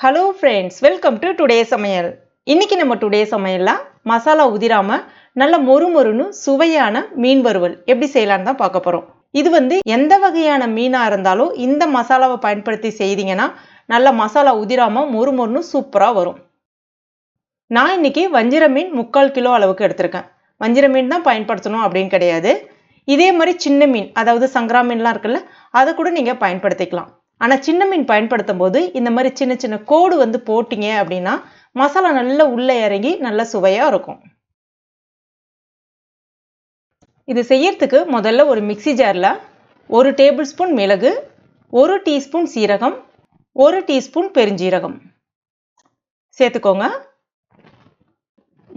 Hello friends, welcome to today சமையல். இன்னைக்கு நம்ம டுடே சமையல்ல மசாலா உதிராம நல்ல மொறுமொறுன்னு சுவையான மீன் வறுவல் எப்படி செய்யலான்னு தான் பார்க்க போறோம். இது எந்த வகையான மீனா இருந்தாலும் இந்த மசாலாவை பயன்படுத்தி செய்தீங்கன்னா நல்ல மசாலா உதிராம மொறுமொறுன்னு சூப்பரா வரும். நான் இன்னைக்கு வஞ்சிர மீன் 3/4 கிலோ அளவுக்கு எடுத்திருக்கேன். வஞ்சிர மீன் தான் பயன்படுத்தணும் அப்படின்னு கிடையாது. இதே மாதிரி சின்ன மீன், அதாவது சங்கரா மீன்லாம் இருக்குல்ல, அதை கூட நீங்க பயன்படுத்திக்கலாம். ஆனால் சின்ன மீன் பயன்படுத்தும் போது இந்த மாதிரி சின்ன சின்ன கோடு போட்டிங்க அப்படின்னா மசாலா நல்லா உள்ளே இறங்கி நல்ல சுவையாக இருக்கும். இது செய்யறதுக்கு முதல்ல ஒரு மிக்சி ஜாரில் 1 டேபிள் ஸ்பூன் மிளகு, 1 டீஸ்பூன் சீரகம், 1 டீஸ்பூன் பெருஞ்சீரகம் சேர்த்துக்கோங்க.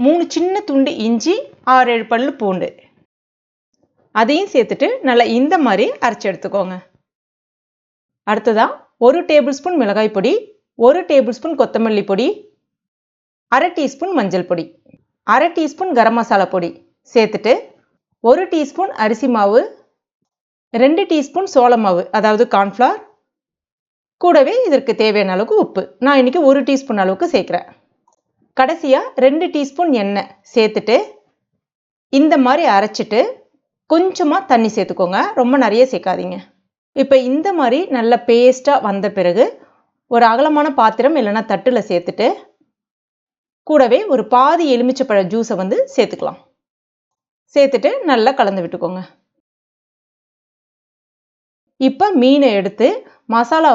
3 சின்ன துண்டு இஞ்சி, 6-7 பல்லு பூண்டு அதையும் சேர்த்துட்டு நல்லா இந்த மாதிரி அரைச்சி எடுத்துக்கோங்க. அடுத்ததா 1 டேபிள் ஸ்பூன் மிளகாய் பொடி, 1 டேபிள் ஸ்பூன் கொத்தமல்லி பொடி, 1/2 டீஸ்பூன் மஞ்சள் பொடி, 1/2 டீஸ்பூன் கரம் மசாலா பொடி சேர்த்துட்டு 1 டீஸ்பூன் அரிசி மாவு, 2 டீஸ்பூன் சோள மாவு அதாவது கார்ன்ஃப்ளவர், கூடவே இதற்கு தேவையான அளவுக்கு உப்பு. நான் இன்னைக்கு 1 டீஸ்பூன் அளவுக்கு சேர்க்குறேன். கடைசியாக 2 டீஸ்பூன் எண்ணெய் சேர்த்துட்டு இந்த மாதிரி அரைச்சிட்டு கொஞ்சமாக தண்ணி சேர்த்துக்கோங்க, ரொம்ப நிறைய சேர்க்காதீங்க. இப்போ இந்த மாதிரி நல்ல பேஸ்ட்டாக வந்த பிறகு ஒரு அகலமான பாத்திரம் இல்லைன்னா தட்டில் சேர்த்துட்டு கூடவே ஒரு பாதி எலுமிச்சப்பழ ஜூஸை சேர்த்துக்கலாம். சேர்த்துட்டு நல்லா கலந்து விட்டுக்கோங்க. இப்போ மீனை எடுத்து மசாலா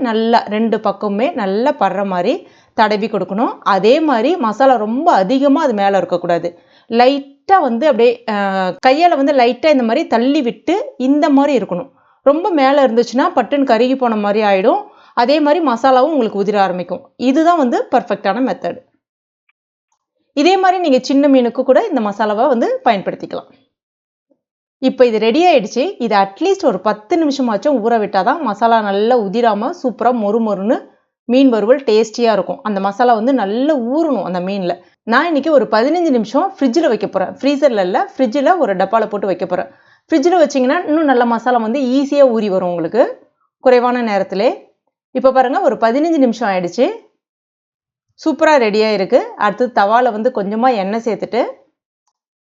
நல்லா 2 பக்கமுமே நல்லா படுற மாதிரி தடவி கொடுக்கணும். அதே மாதிரி மசாலா ரொம்ப அதிகமாக அது மேலே இருக்கக்கூடாது. லைட்டாக அப்படியே கையால் லைட்டாக இந்த மாதிரி தள்ளி விட்டு இந்த மாதிரி இருக்கணும். ரொம்ப மேலே இருந்துச்சுன்னா பட்டுன்னு கருகி போன மாதிரி ஆகிடும். அதே மாதிரி மசாலாவும் உங்களுக்கு உதிர ஆரம்பிக்கும். இதுதான் பர்ஃபெக்டான மெத்தட். இதே மாதிரி நீங்கள் சின்ன மீனுக்கு கூட இந்த மசாலாவை பயன்படுத்திக்கலாம். இப்போ இது ரெடி ஆகிடுச்சு. இது அட்லீஸ்ட் ஒரு 10 நிமிஷமாச்சும் ஊற விட்டால் தான் மசாலா நல்லா உதிராமல் சூப்பராக மொறுமொறுன்னு மீன் வறுவல் டேஸ்டியாக இருக்கும். அந்த மசாலா நல்லா ஊறணும் அந்த மீனில். நான் இன்றைக்கி ஒரு 15 நிமிஷம் ஃப்ரிட்ஜில் வைக்க போகிறேன். ஃப்ரீசரில் இல்லை, ஃப்ரிட்ஜில் ஒரு டப்பாவில் போட்டு வைக்க போகிறேன். ஃப்ரிட்ஜில் வச்சிங்கன்னா இன்னும் நல்ல மசாலா ஈஸியாக ஊறி வரும் உங்களுக்கு குறைவான நேரத்தில். இப்போ பாருங்கள், ஒரு 15 நிமிஷம் ஆயிடுச்சு. சூப்பராக ரெடியாக இருக்குது. அடுத்து தவாவில் கொஞ்சமாக எண்ணெய் சேர்த்துட்டு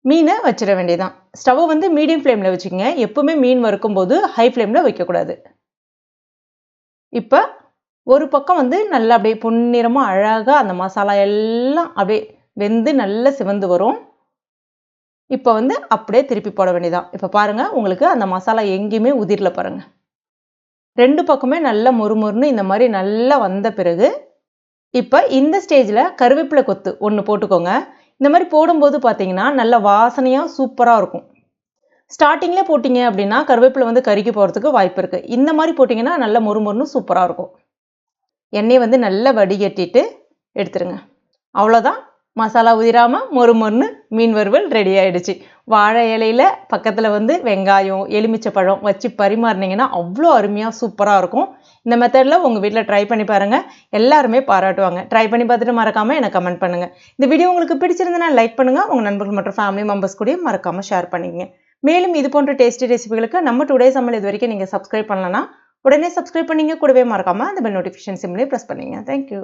மீனை வச்சிட வேண்டியதான். ஸ்டவ்வை மீடியம் ஃப்ளேமில் வச்சுக்கோங்க. எப்போவுமே மீன் வறுக்கும் போது ஹை ஃப்ளேமில் வைக்கக்கூடாது. இப்போ ஒரு பக்கம் நல்லா அப்படியே பொன்னிறமாக அழகாக அந்த மசாலா எல்லாம் அப்படியே வெந்து நல்லா சிவந்து வரும். இப்போ அப்படியே திருப்பி போட வேண்டியதான். இப்போ பாருங்கள், உங்களுக்கு அந்த மசாலா எங்கேயுமே உதிரல பாருங்கள். 2 பக்கமே நல்லா மொறுமொறுன்னு இந்த மாதிரி நல்லா வந்த பிறகு இப்போ இந்த ஸ்டேஜில் கருவேப்பிலை கொத்து 1 போட்டுக்கோங்க. இந்த மாதிரி போடும்போது பார்த்தீங்கன்னா நல்ல வாசனையாக சூப்பராக இருக்கும். ஸ்டார்டிங்கில் போட்டிங்க அப்படின்னா கருவேப்பிலை கருகி போகிறதுக்கு வாய்ப்பு இருக்குது. இந்த மாதிரி போட்டிங்கன்னா நல்லா மொறுமொறுன்னு சூப்பராக இருக்கும். எண்ணெயை நல்லா வடிகட்டிட்டு எடுத்துருங்க. அவ்வளோதான், மசாலா உதிராமல் மொறுமொறுன்னு மீன் வறுவல் ரெடி ஆகிடுச்சு. வாழை இலையில் பக்கத்தில் வெங்காயம், எலுமிச்சப்பழம் வச்சு பரிமாறினீங்கன்னா அவ்வளோ அருமையாக சூப்பராக இருக்கும். இந்த மெத்தடில் உங்கள் வீட்டில் ட்ரை பண்ணி பாருங்கள். எல்லாருமே பாராட்டுவாங்க. ட்ரை பண்ணி பார்த்துட்டு மறக்காமல் எனக்கு கமெண்ட் பண்ணுங்கள். இந்த வீடியோ உங்களுக்கு பிடிச்சிருந்தனா லைக் பண்ணுங்கள். உங்கள் நண்பர்கள் மற்றும் ஃபேமிலி மெம்பர்ஸ் கூட மறக்காமல் ஷேர் பண்ணிக்கங்க. மேலும் இது போன்ற டேஸ்டி ரெசிபிகளுக்கு நம்ம டுடே சமையல் இது வரைக்கும் நீங்கள் சப்ஸ்கிரைப் பண்ணலன்னா உடனே சப்ஸ்கிரைப் பண்ணிங்க. கூடவே மறக்காமல் அந்த பெல் நோட்டிஃபிகேஷன் சிம்லேயே ப்ரெஸ் பண்ணிங்க. தேங்க்யூ.